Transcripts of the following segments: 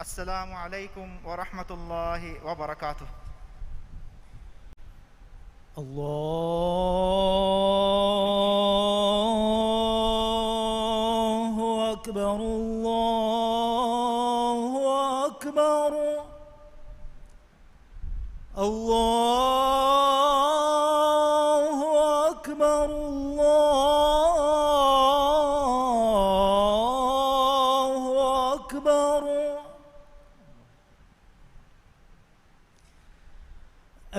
السلام عليكم ورحمة الله وبركاته. الله أكبر الله أكبر الله أكبر الله أكبر.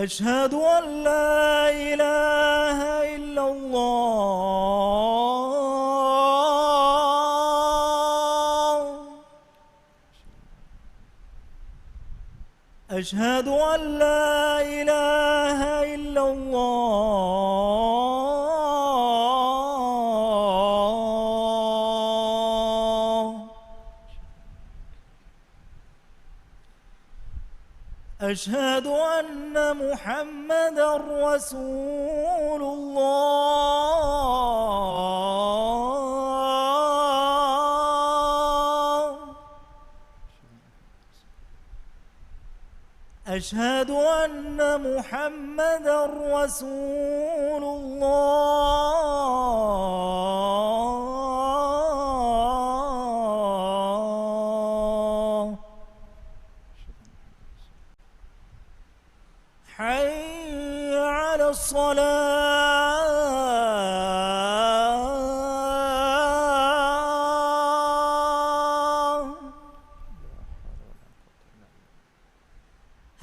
أشهد أن لا إله إلا الله. أشهد أن لا إله إلا الله. أشهد أن محمدًا رسول الله. أشهد أن محمدًا رسول الله. حي على الصلاة.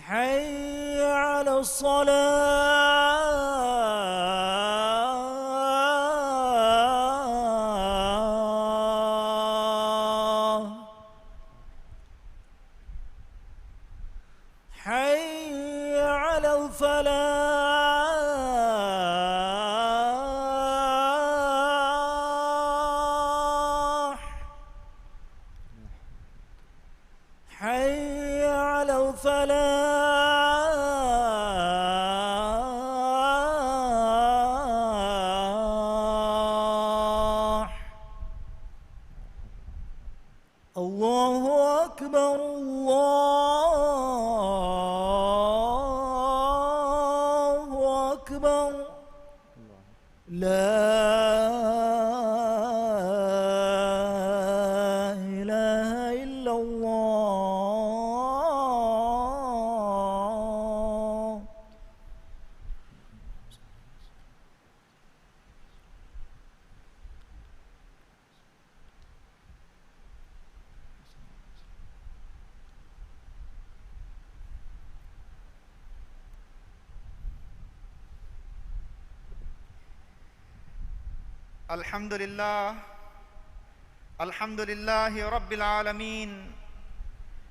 حي على الصلاة. حي على الفلاح. حي على الفلاح. الله أكبر الله أكبر. لا إله إلا الله. الحمد لله الحمد لله رب العالمين،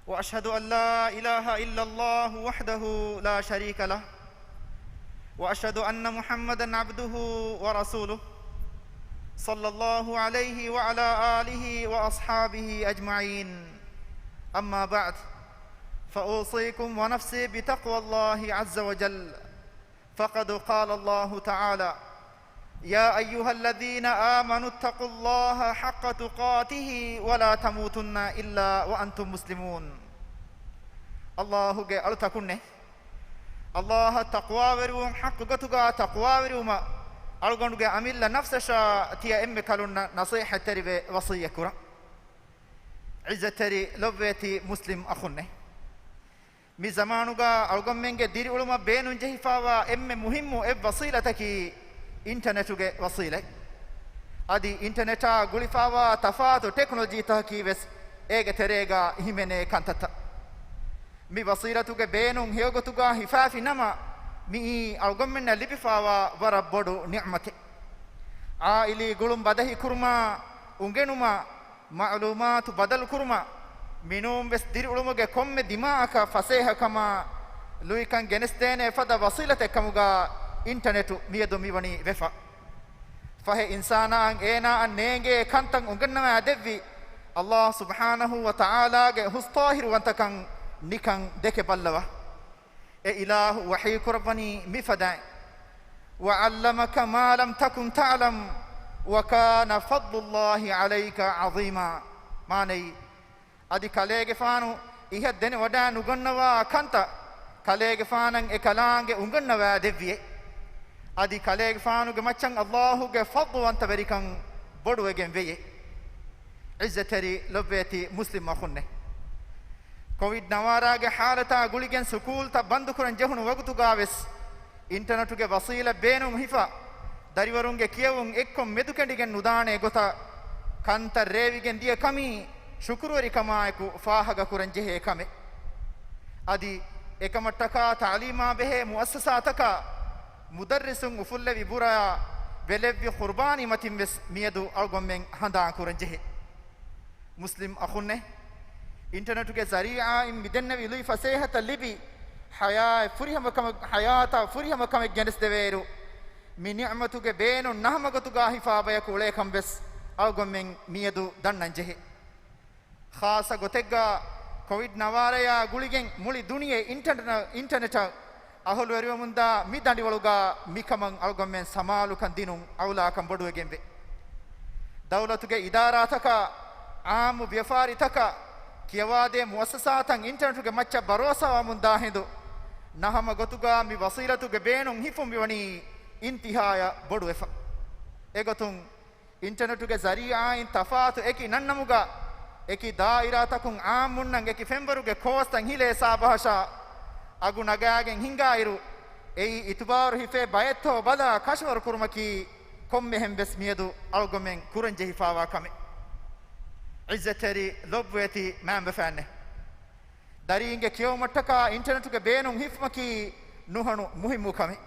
وأشهد أن لا إله إلا الله وحده لا شريك له، وأشهد أن محمدًا عبده ورسوله صلى الله عليه وعلى آله وأصحابه أجمعين. أما بعد، فأوصيكم ونفسي بتقوى الله عز وجل، فقد قال الله تعالى: يا أيها الذين آمنوا اتقوا الله حق تقاته ولا تموتن إلا وأنتم مسلمون. الله ألتكن الله تقوى وريوم حق قتقى تقوى وريوم ألغنوغ أميل نفسشا تيا إمي كالون نصيحة تري وصية كرة عزة تري لبيتي مسلم أخنه مي زمانوغ ألغمينغ ديري علوم بينون جهفاوا إمي مهمو إب وصيلتكي ಇಂಟರ್ನೆಟ್ಗೆ ವಸೀಲೆ ಅದಿ ಇಂಟರ್ನೆಟ್ ಗುಳಿಫಾವ ತಫಾತು ಟೆಕ್ನಾಲಜಿ ತಹಕೀವೆಸ್ ಏಗೆ ತೆರೆಗ ಹಿಮೆನೆ ಕಂತತ ಮಿ ವಸೀಲತುಗೆ ಬೇನುಂ ಹೇಗೊತುಗ ಹಿಫಾಫಿ ನಮ ಮಿ ಅಲ್ಗೊಮ್ಮೆನ್ನ ಲಿಬಿಫಾವ ವರ ಬೊಡು ನಿಅಮತೆ ಆ ಇಲಿ ಗುಳುಂ ಬದಹಿ ಕುರ್ಮ ಉಂಗೆನುಮ ಮಾಲೂಮಾತು ಬದಲ್ ಕುರ್ಮ ಮಿನೂಂ ವೆಸ್ ದಿರಿ ಉಳುಮುಗೆ ಕೊಮ್ಮೆ ದಿಮಾಕ ಫಸೇಹ ಕಮ ಲುಯಿಕಂ ಗೆನೆಸ್ತೇನೆ ಫದ ವಸೀಲತೆ ಕಮುಗ ಇಂಟರ್ನೆಟ್ ಮಿಯದು ಮಿವಣಿ ವೆಫ ಫಹೆ ಇನ್ಸಾನಾಂ ಏನಾ ನೇಗೆ ಕಂತಂ ಉಂಗನ್ನಮ ಅದೆವ್ವಿ ಅಲ್ಲಾಹ್ ಸುಬ್ಹಾನಹು ವ ತಆಲಾಗೆ ಹುಸ್ತಾಹಿರುವಂತಕಂ ನಿಕಂ ದೆಕೆ ಬಲ್ಲವ ಎ ಇಲಾಹು ವಹೀ ಕುರ್ಬನಿ ಮಿಫದೈ ವ ಅಲ್ಲಮಕ ಮಾ ಲಂ ತಕುನ್ ತಅಲಂ ವ ಕಾನ ಫದ್ಲುಲ್ಲಾಹಿ ಅಲೈಕ ಅಜೀಮಾ ಮಾನೈ ಅದಿ ಕಲೆಗೆ ಫಾನು ihad dene wada nugannawa kanta kalege faanan e kalaange ungannawa devviye adi kalege faanuge maccan Allahuge fadwanta berikan boduwegen veye izzatari lobbeti muslim akhunne covid nawarage halata guligen sukul ta bandu kuran jehunu wagutu gaves internetuge wasila beenum hifa dariwarunge kiyawun ekkom medukendigen nudane gota kanta revigen diya kami shukurwari kamaeku faahaga kuran jehe kame adi ekamattaka ta'lima behe muassasataka mudarrisun ufulle vibura belevvi qurbani matim ves miedu algommen handa kuran jehe muslim akhunne internetuge zari'a im midennavi lui fasehata libi hayata furihama kam genes deveru mi ni'matuge beenu nahmagatuga hifabaya kule kambes algommen miedu dannan jehe khasa gotegga covid nawaraya guligen muli duniye internet aholu eriwa munda mi dandi waluga mikaman algommen samalu kan dinun awla kan bodu egembe dawlatuge idarataka aamu vyafaritaka kiyawade muassasatan internetuge macca barosa wa munda hindu nahama gotuga mi wasilatuge beenun hifum biwani intihaya bodu efa egotun internetuge zari'a in tafatu eki nannamuga eki dairatakun aamunnan eki fembaruge kostan hile sa bahasha agu nagagen hingairu ei itubaru hife bayetto bada kashwar kurmaki komme hembes miedu algomen kuranje hifawa kame izzatari lobweti mambe fanne daringe kiyomattaka internetuge beenun hifmaki nuhanu muhimu kame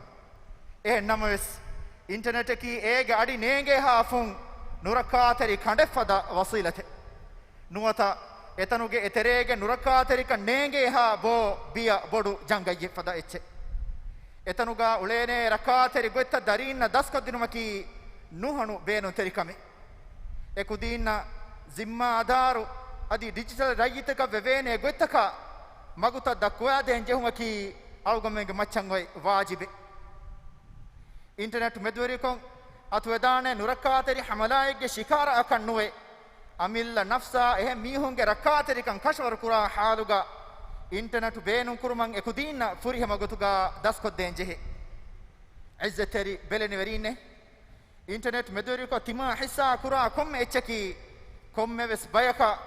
namas internet ki ege adi nenge hafun nurakateri kandefada wasilate nuwata etanuge eterege nurakateri kan nenge ha bo biya bodu jangaye fada etche etanuga ulene rakateri gotta darinna daskadinumaki nuhanu beenu terikame ekudinna zimma adaru adi digital rayitaka vevene gottaka maguta dakwa denjehumaki algomenge machangoy wajibe internet medwerikon atwedane nurakateri hamalaige shikara akannuwe amilla nafsa ehe mihunge rakateri kan kashwar kura haluga internet beenun kuruman ekudinna furihama gotuga daskodden jehe izzateri beleni verine internet medweriko tima hissa kura komme echaki komme ves bayaka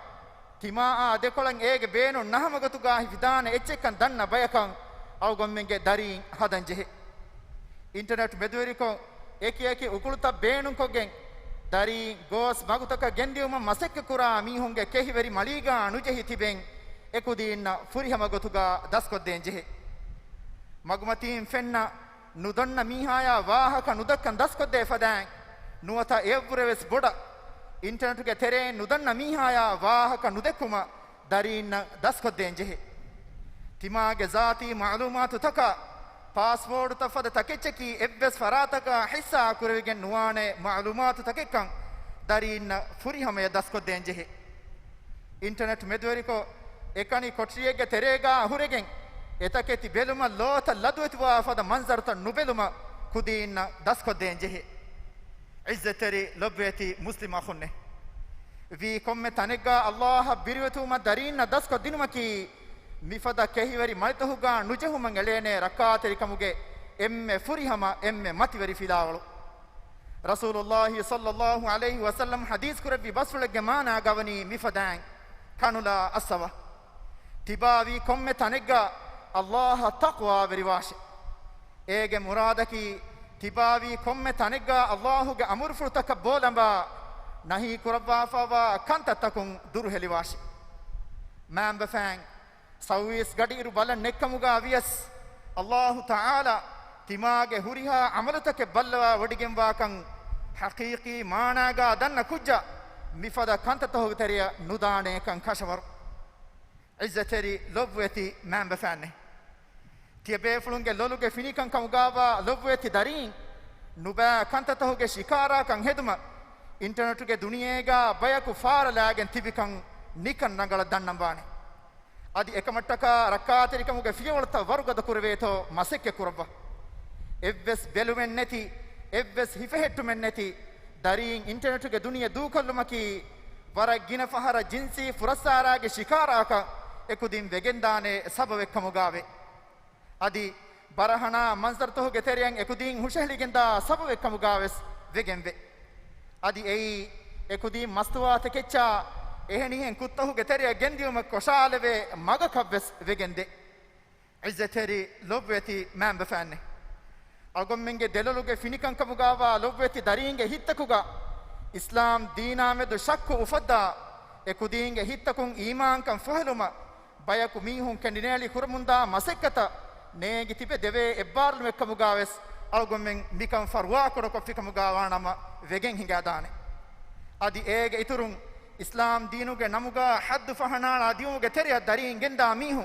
tima a dekolan ege beenun nahama gotuga hidane echekan danna bayakan awgommenge darin hadan jehe internet medweriko eki ukuluta beenun kogen dari gos magutaka gendiuma masek kura mihunge kehiveri maliga anujehi tiben ekudinna furihama gotuga daskodden jehe magmatin fenna nudonna mihaya wahaka nudakkan daskodde fadan nuwata evreves boda internet ge tere nudonna mihaya wahaka nudekuma darinna daskodden jehe timage zati ma'lumatu taka password tafada takecheki ebbes farataka hissa kuregen nuwane ma'lumat takekan darinna furihama daskodden jehe internet medweriko ekani kotriyege terega huregen etaketi beluma lota ladwetwa fada manzarta nubeluma kudinna daskodden jehe izzateri lobbeti muslima khunne vi komme tanega allah birwetuma darinna daskodinumaki mifada kehiveri maltahuga nujehuman elene rakateri kamuge emme furihama emme mativeri filawalu rasulullah sallallahu alaihi wasallam hadith kurabbi basfulege mana gavani mifadan kanula asawa tibavi komme tanega allah taqwa veriwashi ege muradaki tibavi komme tanega allahuge amur furtaka bolamba nahi kurabba fawa kanta takun durheliwashi mamba fang sawis gadiru balan nekkamuga avias allah taala timage huriha amalutake ballwa wadigemwa kan haqiqi maanaga danna kujja mifada kanta tohteriya nudane kan kashawar izzateri lobweti mamba fanne tiebe fulunge loluge finikan kamugawa lobweti darin nuba kanta tohuge shikara kan heduma internetuge duniyega bayaku fara lagen tibikan nikan nangala dannambane adi ekamattaka rakateri kamuge fiyolta warugada kurveto masekke kurabba evves belumen neti evves hifehettumen neti darin internetuge duniya dukollumaki wara gina fahara jinsi furasarage shikaraka ekudin vegendane sabavekkamugave adi barahana manzartohu geteriyan ekudin hushahligenda sabavekkamugaves vegenve adi ei ekudin mastuwa tekeccha ehenihen kuttahu geteriya gendiuma koshaleve magakavves vegende izzateri lobweti mambefanne algommenge deloluge finikankamugawa lobweti daringe hittakuga islam deenamedu shakku ufadda ekudinge hittakun iimankan fahluma bayaku mihun kendineli kurmunda masekkata neegi tibe deve ebbarlu mekkamugaves algommen mikan farwa kodoko fikamugawa nama vegen hingadane adi ege iturun islam deenuge namuga haddu fahanala diumuge teriya darin genda mihu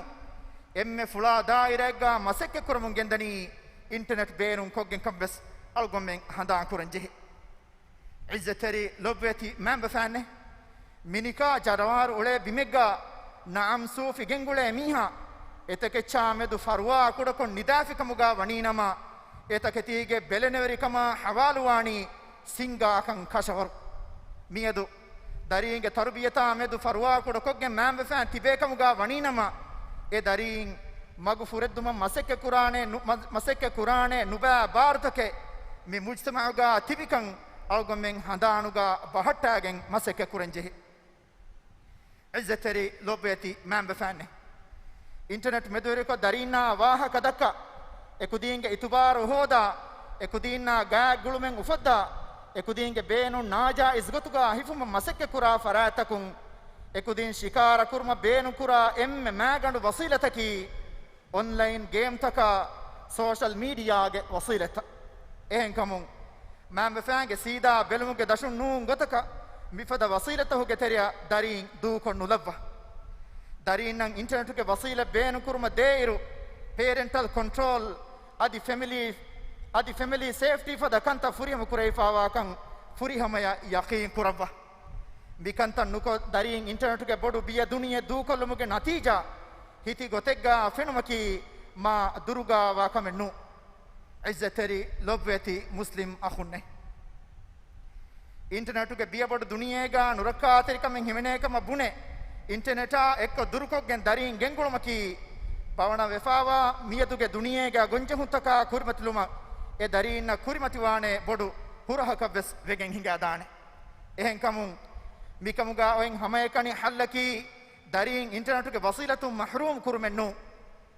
emme fula dairega masekke kurmun gendani internet beenun koggen kambes algommen handa kuran jehi izzateri lobweti member fanne minika jarawar ule bimegga naam sufi gengule miha etake chamedu farwa kodakon nidafikamuga waninama etake tige beleneverikama hawaluwani singa kan kashawar miedu daringe tarbiyata medu farwa kodakogge member fan tibekamuga waninama e darin magu furedduma masekke qurane nuba bartake mi mujtamauga tibikan algomen handanuga bahattagen masekke kurenjehi izzateri lobeti member fanne internet medureko darina wahaka dakka ekudinge itubaru hoda ekudinna ga gulumen ufadda ekudinge beenu naja izgotuga hifuma masekke kura faratakun ekudin shikara kurma beenu kura emme magandu wasilataki online game taka social media ge wasilata ehen kamun member fange sida belumuge dashun nuun gotaka mifada wasilatahu geteriya darin du konnu labba darin nan internet ke wasila beenu kurma deiru parental control adi family safety fada kanta furihama kuraifawa kan furihamaya yaqeen kurabba mikanta nuko darin internet ke bodu biya duniya du kollumuge natija hiti gotegga fenumaki ma duruga wa kamennu izzateri lobweti muslim akhunne internet ke biya bodu duniyega nurakka terikamen himenekama bune interneta ekko durukoggen darin gengulumaki bavana vefawa miyaduge duniyega gonjehutaka kurmatiluma e darinna kurimatiwane bodu hurahaka bes vegen hinga dane ehen kamun mikamuga oen hamayekani hallaki darin internet ke wasilatum mahrum kurmennu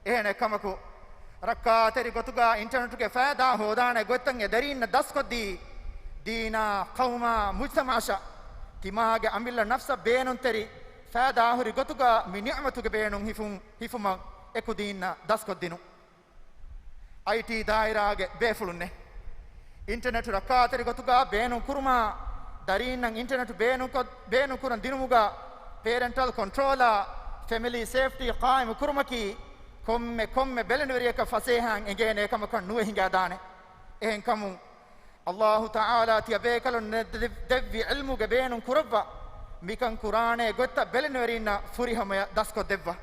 ehne kamaku rakka teri gotuga internet ke faida hodane gottan e darinna daskoddi dina qawma mujtamasha timage amilla nafsa beenun teri faida huri gotuga mi ni'matuge beenun hifuma ekudinna daskoddinu IT dairage befulunne internet rakka teri gotuga beenun kurma darinnan internet beenu kuran dinumuga parental controller family safety qaim kurmaki komme belenveriyaka fasehan engene kamakan nuwe hinga dane ehen kamun Allah ta'ala tiabekalon devvi ilmu ge beenun kurabba mikan qur'ane gotta belenverina furihama dasko devva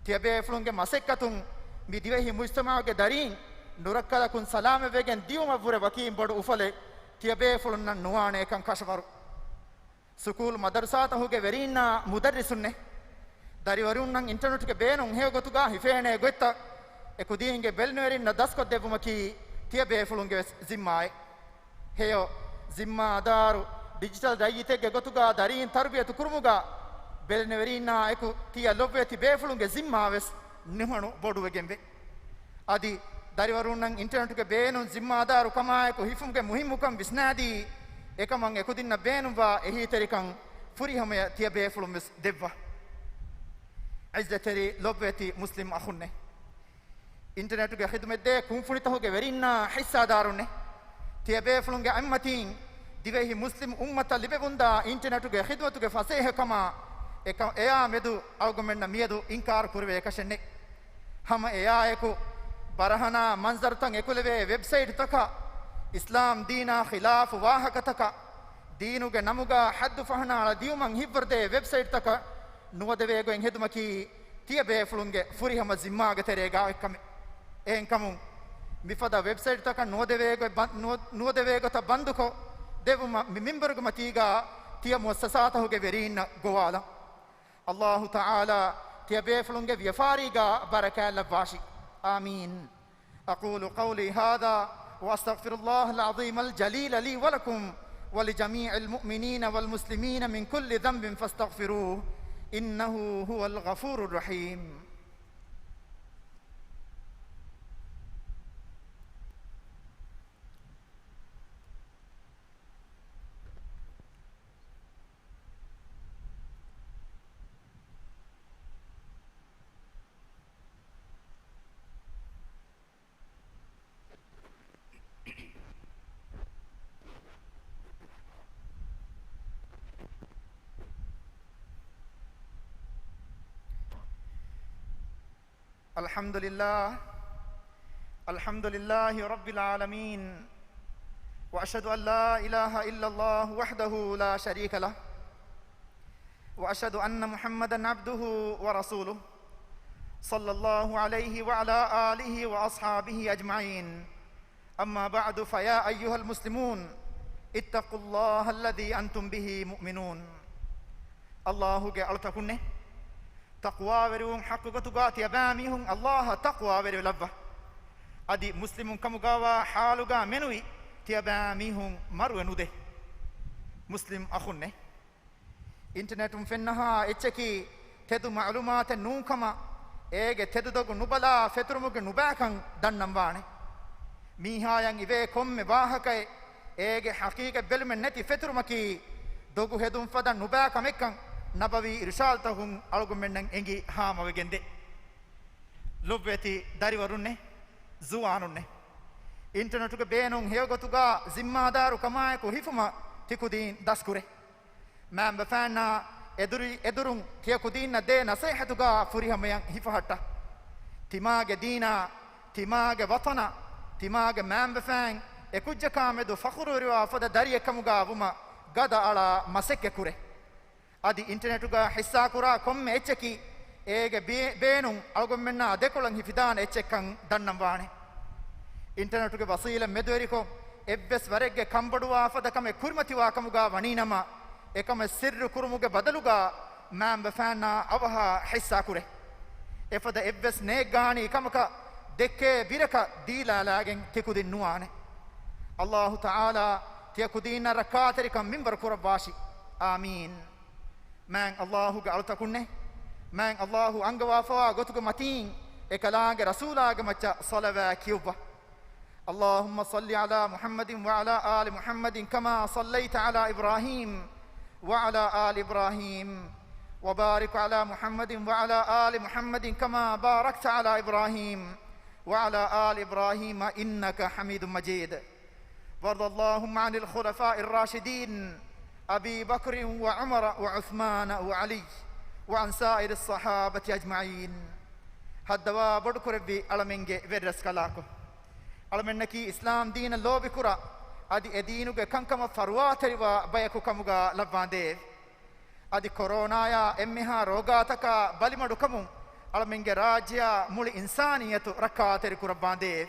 tiabe flunge masekkatun mi divehi mujtama'ge darin nurakkala kun salame vegen diuma vure wakim bodu ufale tiabe fulunna nuwane kan kashwaru sukul madrasata huge verina mudarrisunne dariwarunnan internet ke beenun hegotuga hifene gotta ekudinge belnwerinna dasko devumaki tiabe fulunge zimmai heyo zimma daru digital dayite ge gotuga darin tarbiyatu kurmuga belnwerina eku tia lobweti befulunge zimmaves nimanu bodu wegembe adi dariwarunnan internet ke beenun zimmadaru kama eku hifumge muhimmukam visnadi ekaman ekudinna beenumwa ehi terikan furihamaya tiabe fulumis devva izzateri lobweti muslim akhunne internet ge khidmette kunfunitahuge verinna hissadarunne tiabe fulunge ammatin divehi muslim ummata libebunda internet ge khidmatuge fasehe kama eya medu algomenna miedu inkar kurve ekashenne hama eya eku barahana manzartan ekuleve website taka islam deena khilaf wahaka taka deenuge namuga haddu fahana ala diuman hiburde website taka nuwadeve go enhedumaki tiabe fulunge furihama zimma ge terega ekkame en kamun mifada website taka nuwadeve go ta banduko devuma mimbergu matiga tia muassasatahuge verinna gowala Allah ta'ala تيبيفلونغ ويفاريغا بركة لباشي آمين. أقول قولي هذا وأستغفر الله العظيم الجليل لي ولكم ولجميع المؤمنين والمسلمين من كل ذنب فاستغفروه إنه هو الغفور الرحيم. الحمد لله رب العالمين، وأشهد أن لا إله إلا الله وحده لا شريك له، وأشهد أن محمدًا عبده ورسوله صلى الله عليه وعلى آله وأصحابه أجمعين. أما بعد، فيا أيها المسلمون اتقوا الله الذي أنتم به مؤمنون. الله جعلتكن تقوى وريهم حقوقتك تياباميهم الله تقوى وريو لبه أدي مسلمون كمغاوا حالوغا منوي تياباميهم مرو نوده مسلم أخونه إنترنتم فنها إتشكي تدو معلومات نونكما إيجي تدو دوغو نبلا فترموغو نباكن دن نمباني ميهايان إبه كم مباهكي إيجي حقيقة بلمن نتي فترمكي دوغو هدون فدن نباكا مكن نبوي إرشال تهم ألغم منن إنجي هام وجندة لبيتي داري ورونه زوانونه إنترنتوك بينون هيوغتوغا زمادارو كماي كوهيفما تكودين داسكوري مام بفانا ادرون تيكودين ندي نصيحتوغا فريهميان هيفهاتا تيماغ دينا تيماغ وطنا تيماغ مام بفان اكوجا كامدو فخرو روا فدا داري كموغا وما غدا على مسك كوري أدي إنترنتوغا حسا كورا كم إتشكي إيجا بينون ألغم منا ديكولن هفدان إتشكان دننباني إنترنتوغا وسيلة مدوريكو إبس ورقة كمبدوا فدكم كرمتي واكموغا ونينما إكم سر كرموغا بدلوغا مام بفانا أوها حسا كوري إفدا إبس نيغاني كمكا دكة بيركا ديلا لاغن تكودين نواني الله تعالى تيكودين ركاتركم منبر كرباشي آمين. من الله قالتكنه من الله أنجوافا قتك متين إكلاج رسولاج متى صلوا كيوبا. اللهم صل على محمد وعلى آل محمد كما صليت على إبراهيم وعلى آل إبراهيم وبارك على محمد وعلى آل محمد كما باركت على إبراهيم وعلى آل إبراهيم إنك حميد مجيد. وارض اللهم عن الخلفاء الراشدين أبي بكر وعمر وعثمان وعلي وعن سائر الصحابة أجمعين. هدوا بدكور بي علمنجي ورس كلاكو علمنكي إسلام دين اللو بكرة أدي أدينوغا كنكما فروات روا بيكو كموغا لباندي أدي كورونا يا أمها روغاتكا بالمدو كمو علمنجي راجيا مولي إنسانية ركات ركو رباندي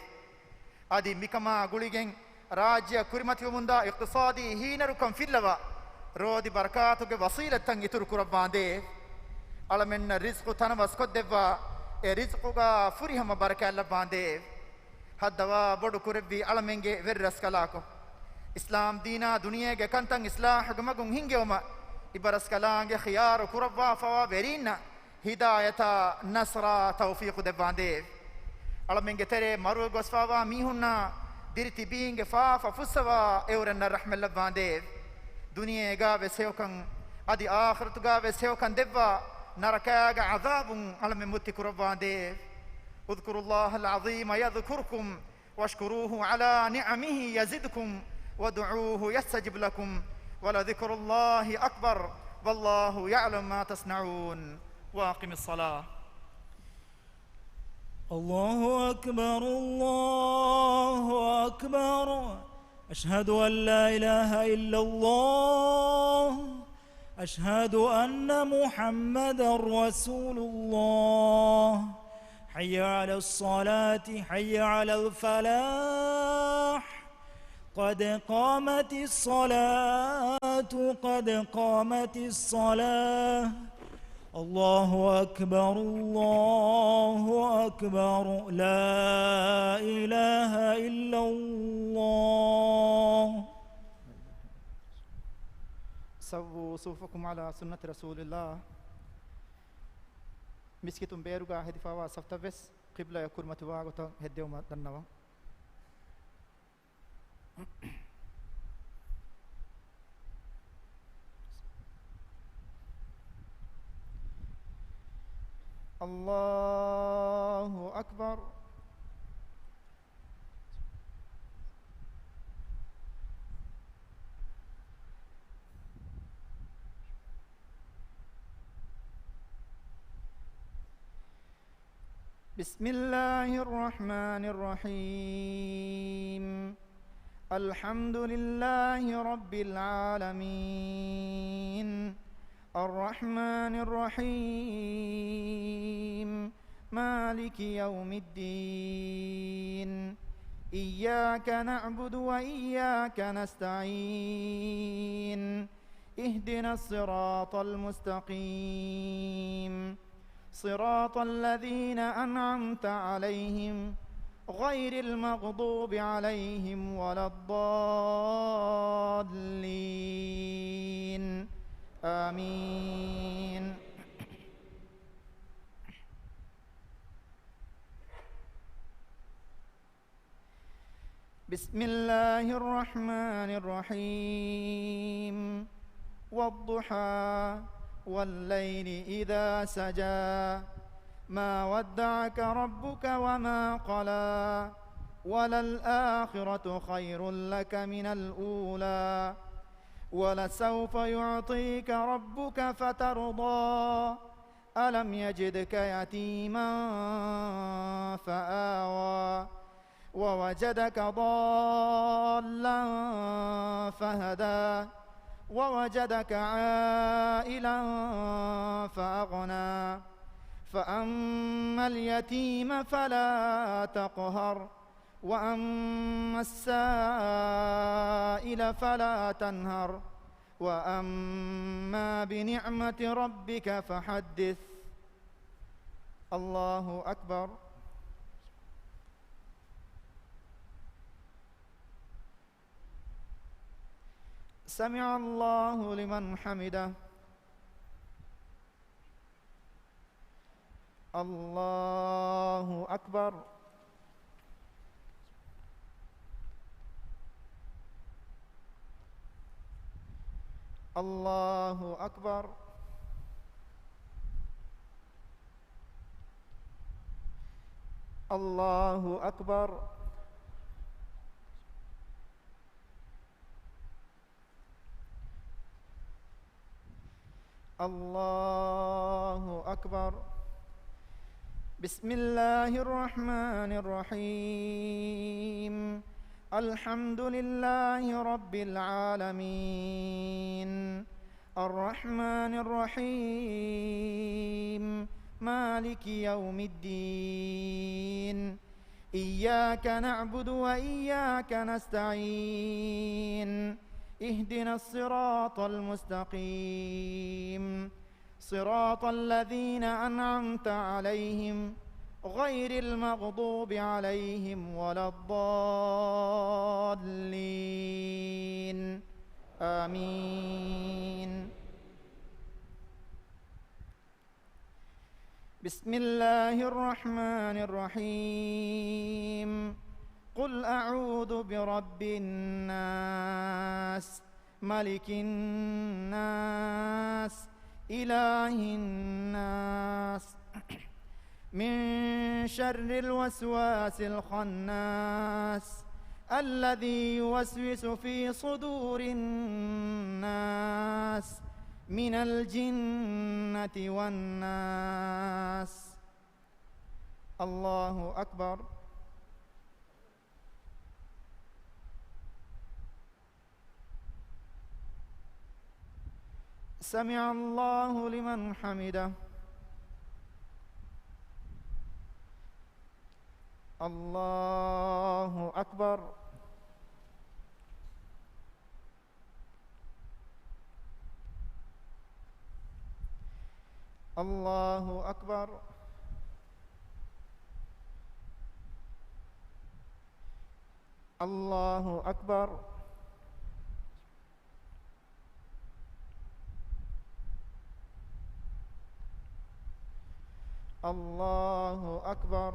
أدي ميكما غوليجين راجيا كرمتي ومندا اقتصادي هين ركم في اللوا رودي بركاتك وسيلة تنجتر كرباندي على من رزق تنوس كدوا رزقك فريهم بركة لباندي هدوا بدو كربي على منجي ورس كلاكو إسلام دينا دنيا كنتن إصلاح جمعون هنجوما إبرس كلانج خيار كربا فوا برينا هداية نصر توفيق دباندي على منجي تري مرو غسفاوا ميهونا ديرتي بينج فافا فسوا اورن الرحمة لباندي دنيا غا وسيوكن ادي آخرت غا وسيوكن دبا نركاغ عذاب على من متي كرباندي اذكروا الله العظيم يذكركم واشكروه على نعمه يزدكم وادعوه يستجب لكم ولذكر الله أكبر والله يعلم ما تصنعون. واقم الصلاة. الله أكبر الله أكبر أشهد أن لا إله إلا الله أشهد أن محمدا رسول الله حي على الصلاة حي على الفلاح قد قامت الصلاة قد قامت الصلاة الله أكبر الله أكبر لا إله إلا الله. سووا صفوفكم على سنة رسول الله. مسكتم بيرجع هدفوا صفتبس قبلة يكون متواجد هديوم دنوا. الله أكبر. بسم الله الرحمن الرحيم. الحمد لله رب العالمين الرحمن الرحيم مالك يوم الدين إياك نعبد وإياك نستعين اهدنا الصراط المستقيم صراط الذين أنعمت عليهم غير المغضوب عليهم ولا الضالين آمين. بسم الله الرحمن الرحيم. والضحى والليل إذا سجى ما ودعك ربك وما قلى وللآخرة خير لك من الأولى ولسوف يعطيك ربك فترضى ألم يجدك يتيما فآوى ووجدك ضالا فهدى ووجدك عائلا فأغنى فأما اليتيم فلا تقهر وأما السائل فلا تنهر وأما بنعمة ربك فحدث. الله أكبر. سمع الله لمن حمده. الله أكبر. الله أكبر. الله أكبر. الله أكبر. بسم الله الرحمن الرحيم. الحمد لله رب العالمين الرحمن الرحيم مالك يوم الدين إياك نعبد وإياك نستعين اهدنا الصراط المستقيم صراط الذين أنعمت عليهم غير المغضوب عليهم ولا الضالين آمين. بسم الله الرحمن الرحيم. قل أعوذ برب الناس ملك الناس إله الناس من شر الوسواس الخناس الذي يوسوس في صدور الناس من الجنة والناس. الله أكبر. سمع الله لمن حمده. الله أكبر. الله أكبر. الله أكبر. الله أكبر.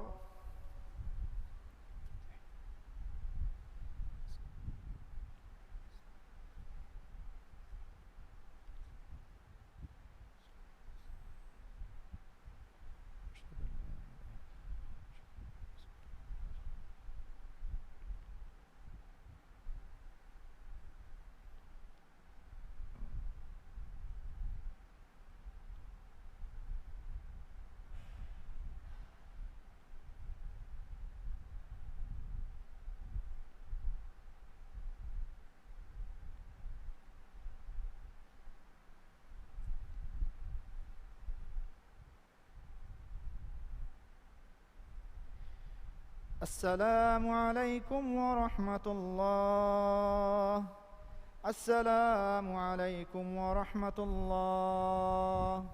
السلام عليكم ورحمة الله. السلام عليكم ورحمة الله.